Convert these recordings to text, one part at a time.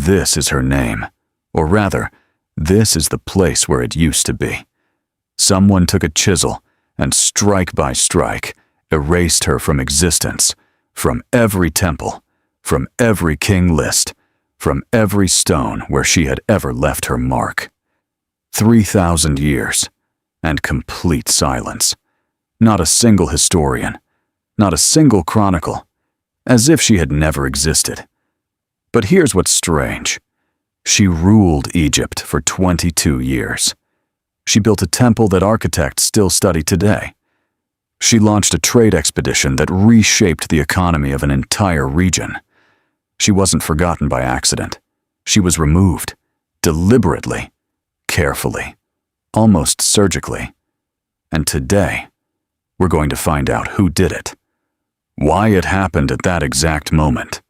This is her name. Or rather, this is the place where it used to be. Someone took a chisel and, strike by strike, erased her from existence, from every temple, from every king list, from every stone where she had ever left her mark. 3,000 years, and complete silence. Not a single historian, not a single chronicle, as if she had never existed. But here's what's strange. She ruled Egypt for 22 years. She built a temple that architects still study today. She launched a trade expedition that reshaped the economy of an entire region. She wasn't forgotten by accident. She was removed, deliberately, carefully, almost surgically. And today, we're going to find out who did it, why it happened at that exact moment,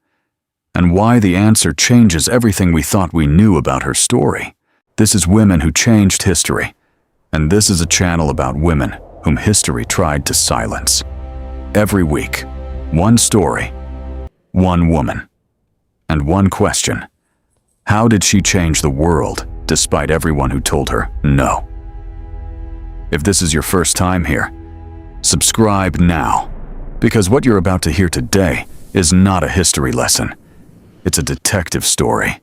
and why the answer changes everything we thought we knew about her story. This is Women Who Changed History, and this is a channel about women whom history tried to silence. Every week, one story, one woman, and one question. How did she change the world despite everyone who told her no? If this is your first time here, subscribe now, because what you're about to hear today is not a history lesson. It's a detective story,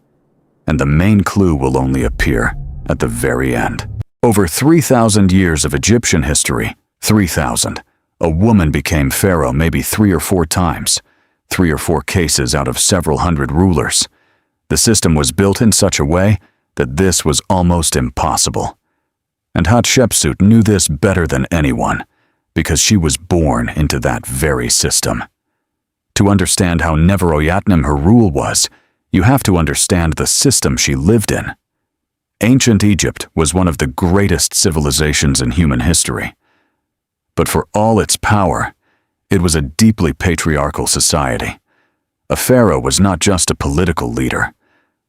and the main clue will only appear at the very end. Over 3,000 years of Egyptian history, 3,000, a woman became pharaoh maybe 3 or 4 times, 3 or 4 cases out of several hundred rulers. The system was built in such a way that this was almost impossible. And Hatshepsut knew this better than anyone, because she was born into that very system. To understand how never-oyatnim her rule was, you have to understand the system she lived in. Ancient Egypt was one of the greatest civilizations in human history. But for all its power, it was a deeply patriarchal society. A pharaoh was not just a political leader.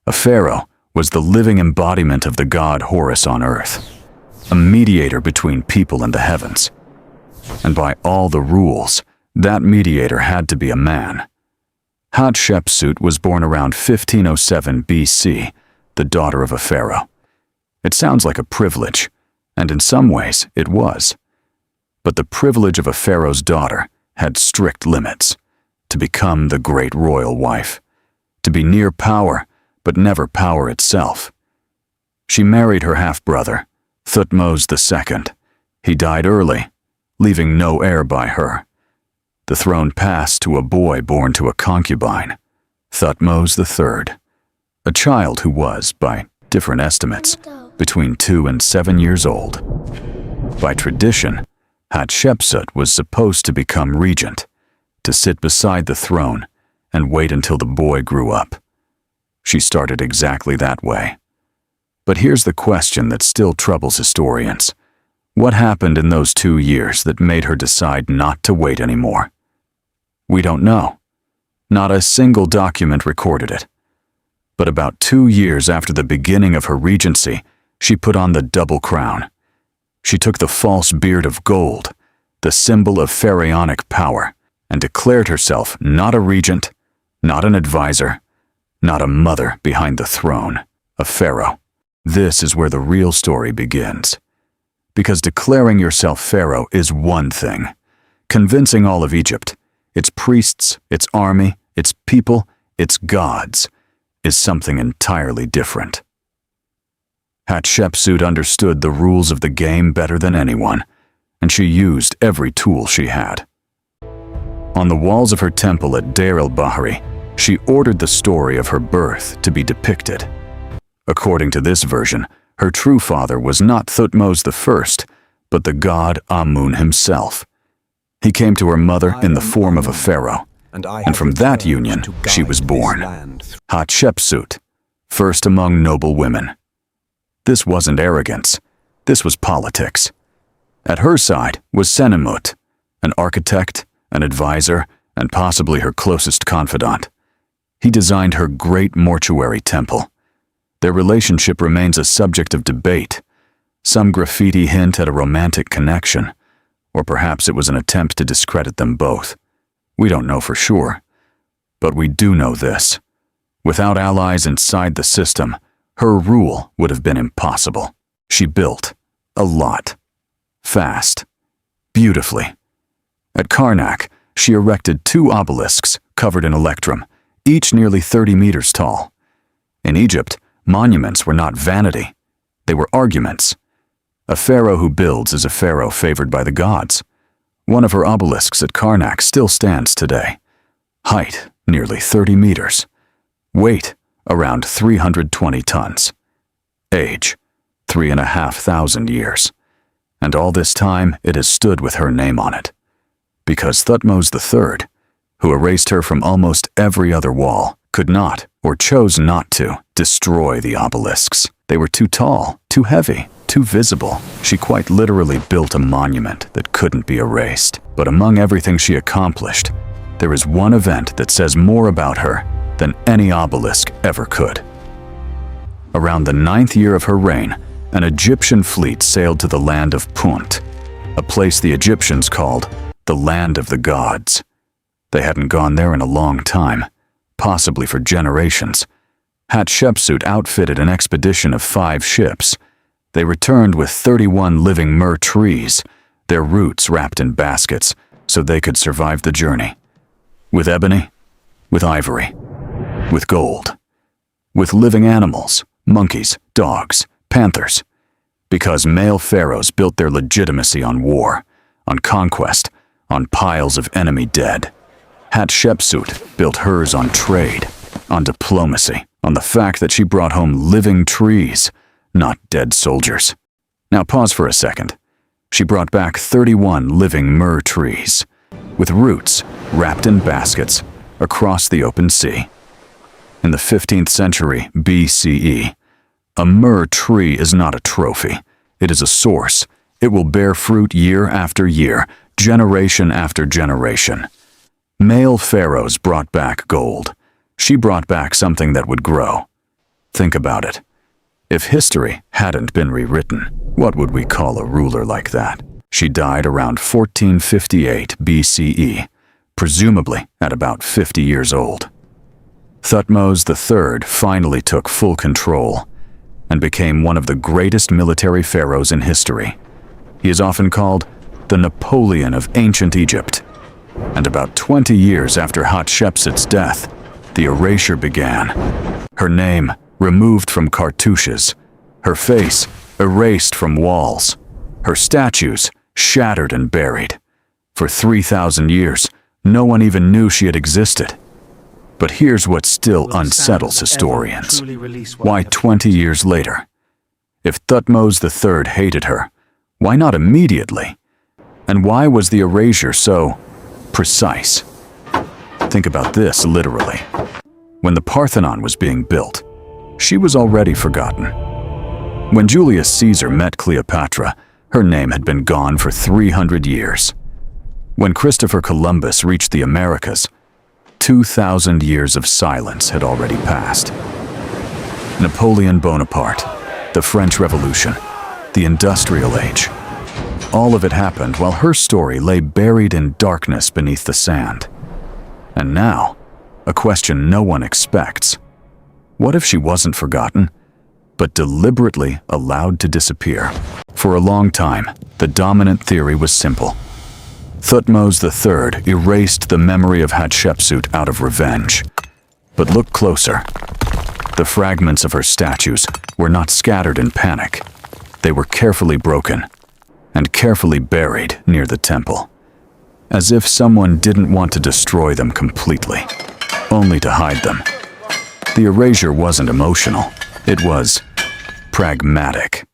A pharaoh was the living embodiment of the god Horus on earth, a mediator between people and the heavens. And by all the rules, that mediator had to be a man. Hatshepsut was born around 1507 BC, the daughter of a pharaoh. It sounds like a privilege, and in some ways it was. But the privilege of a pharaoh's daughter had strict limits: to become the great royal wife, to be near power, but never power itself. She married her half-brother, Thutmose II. He died early, leaving no heir by her. The throne passed to a boy born to a concubine, Thutmose III, a child who was, by different estimates, between 2 and 7 years old. By tradition, Hatshepsut was supposed to become regent, to sit beside the throne and wait until the boy grew up. She started exactly that way. But here's the question that still troubles historians. What happened in those 2 years that made her decide not to wait anymore? We don't know. Not a single document recorded it. But about 2 years after the beginning of her regency, she put on the double crown. She took the false beard of gold, the symbol of pharaonic power, and declared herself not a regent, not an advisor, not a mother behind the throne, a pharaoh. This is where the real story begins. Because declaring yourself pharaoh is one thing. Convincing all of Egypt, its priests, its army, its people, its gods, is something entirely different. Hatshepsut understood the rules of the game better than anyone, and she used every tool she had. On the walls of her temple at Deir el-Bahari, she ordered the story of her birth to be depicted. According to this version, her true father was not Thutmose I, but the god Amun himself. He came to her mother in the form of a pharaoh, and from that union she was born. Hatshepsut, first among noble women. This wasn't arrogance, this was politics. At her side was Senenmut, an architect, an advisor, and possibly her closest confidant. He designed her great mortuary temple. Their relationship remains a subject of debate. Some graffiti hint at a romantic connection, or perhaps it was an attempt to discredit them both. We don't know for sure. But we do know this. Without allies inside the system, her rule would have been impossible. She built a lot. Fast. Beautifully. At Karnak, she erected 2 obelisks covered in electrum, each nearly 30 meters tall. In Egypt, monuments were not vanity. They were arguments. A pharaoh who builds is a pharaoh favored by the gods. One of her obelisks at Karnak still stands today. Height, nearly 30 meters. Weight, around 320 tons. Age, 3,500 years. And all this time, it has stood with her name on it. Because Thutmose III, who erased her from almost every other wall, could not, or chose not to, destroy the obelisks. They were too tall, too heavy, too visible. She quite literally built a monument that couldn't be erased. But among everything she accomplished, there is one event that says more about her than any obelisk ever could. Around the 9th year of her reign, an Egyptian fleet sailed to the Land of Punt, a place the Egyptians called the Land of the Gods. They hadn't gone there in a long time, possibly for generations. Hatshepsut outfitted an expedition of 5 ships. They returned with 31 living myrrh trees, their roots wrapped in baskets so they could survive the journey. With ebony, with ivory, with gold, with living animals, monkeys, dogs, panthers, because male pharaohs built their legitimacy on war, on conquest, on piles of enemy dead. Hatshepsut built hers on trade, on diplomacy, on the fact that she brought home living trees, not dead soldiers. Now pause for a second. She brought back 31 living myrrh trees, with roots wrapped in baskets across the open sea. In the 15th century BCE, a myrrh tree is not a trophy. It is a source. It will bear fruit year after year, generation after generation. Male pharaohs brought back gold. She brought back something that would grow. Think about it. If history hadn't been rewritten, what would we call a ruler like that? She died around 1458 BCE, presumably at about 50 years old. Thutmose III finally took full control and became one of the greatest military pharaohs in history. He is often called the Napoleon of ancient Egypt. And about 20 years after Hatshepsut's death, the erasure began. Her name removed from cartouches, her face erased from walls, her statues shattered and buried. For 3,000 years, no one even knew she had existed. But here's what still unsettles historians. Why 20 years later? If Thutmose III hated her, why not immediately? And why was the erasure so precise? Think about this literally. When the Parthenon was being built, she was already forgotten. When Julius Caesar met Cleopatra, her name had been gone for 300 years. When Christopher Columbus reached the Americas, 2,000 years of silence had already passed. Napoleon Bonaparte, the French Revolution, the Industrial Age. All of it happened while her story lay buried in darkness beneath the sand. And now, a question no one expects. What if she wasn't forgotten, but deliberately allowed to disappear? For a long time, the dominant theory was simple. Thutmose III erased the memory of Hatshepsut out of revenge. But look closer. The fragments of her statues were not scattered in panic. They were carefully broken and carefully buried near the temple, as if someone didn't want to destroy them completely, only to hide them. The erasure wasn't emotional. It was pragmatic.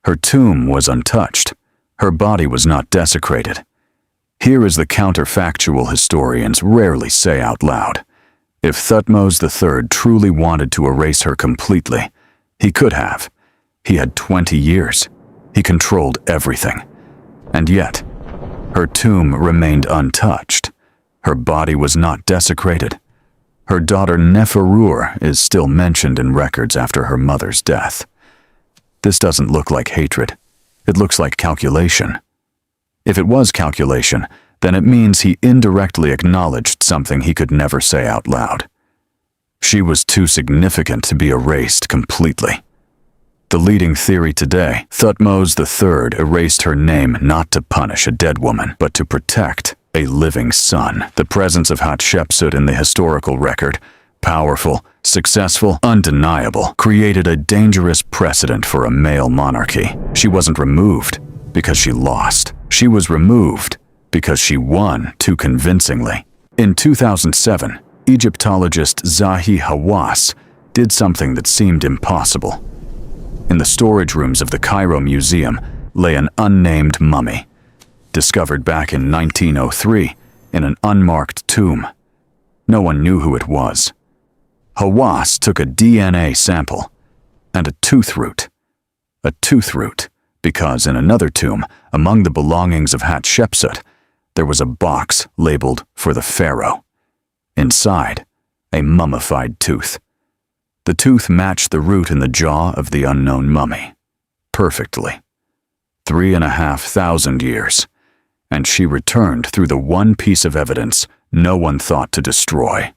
Her tomb was untouched. Her body was not desecrated. Here is the counterfactual historians rarely say out loud. If Thutmose III truly wanted to erase her completely, he could have. He had 20 years. He controlled everything. And yet, her tomb remained untouched. Her body was not desecrated. Her daughter Neferur is still mentioned in records after her mother's death. This doesn't look like hatred. It looks like calculation. If it was calculation, then it means he indirectly acknowledged something he could never say out loud. She was too significant to be erased completely. The leading theory today, Thutmose III erased her name not to punish a dead woman, but to protect a living son. The presence of Hatshepsut in the historical record, powerful, successful, undeniable, created a dangerous precedent for a male monarchy. She wasn't removed because she lost. She was removed because she won too convincingly. In 2007, Egyptologist Zahi Hawass did something that seemed impossible. In the storage rooms of the Cairo Museum lay an unnamed mummy, discovered back in 1903 in an unmarked tomb. No one knew who it was. Hawass took a DNA sample and a tooth root. A tooth root because in another tomb, among the belongings of Hatshepsut, there was a box labeled for the pharaoh. Inside, a mummified tooth. The tooth matched the root in the jaw of the unknown mummy. Perfectly. 3,500 years. And she returned through the one piece of evidence no one thought to destroy.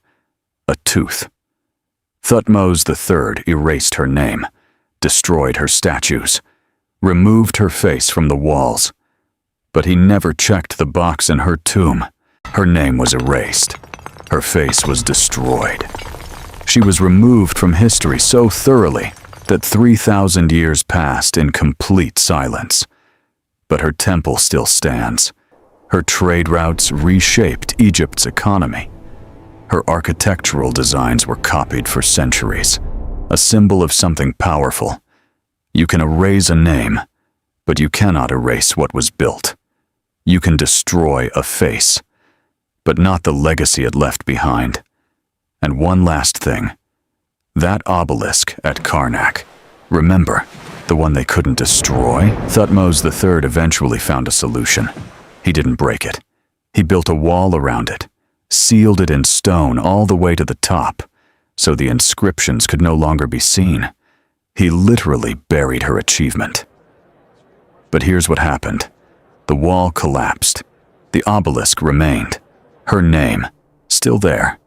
A tooth. Thutmose III erased her name, destroyed her statues, removed her face from the walls. But he never checked the box in her tomb. Her name was erased. Her face was destroyed. She was removed from history so thoroughly that 3,000 years passed in complete silence. But her temple still stands. Her trade routes reshaped Egypt's economy. Her architectural designs were copied for centuries, a symbol of something powerful. You can erase a name, but you cannot erase what was built. You can destroy a face, but not the legacy it left behind. And one last thing. That obelisk at Karnak. Remember, the one they couldn't destroy? Thutmose III eventually found a solution. He didn't break it. He built a wall around it, sealed it in stone all the way to the top, so the inscriptions could no longer be seen. He literally buried her achievement. But here's what happened. The wall collapsed. The obelisk remained. Her name, still there.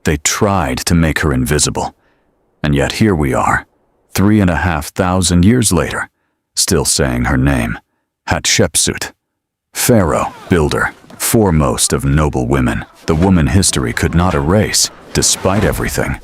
They tried to make her invisible. And yet here we are, 3,500 years later, still saying her name. Hatshepsut. Pharaoh, builder, foremost of noble women. The woman history could not erase, despite everything.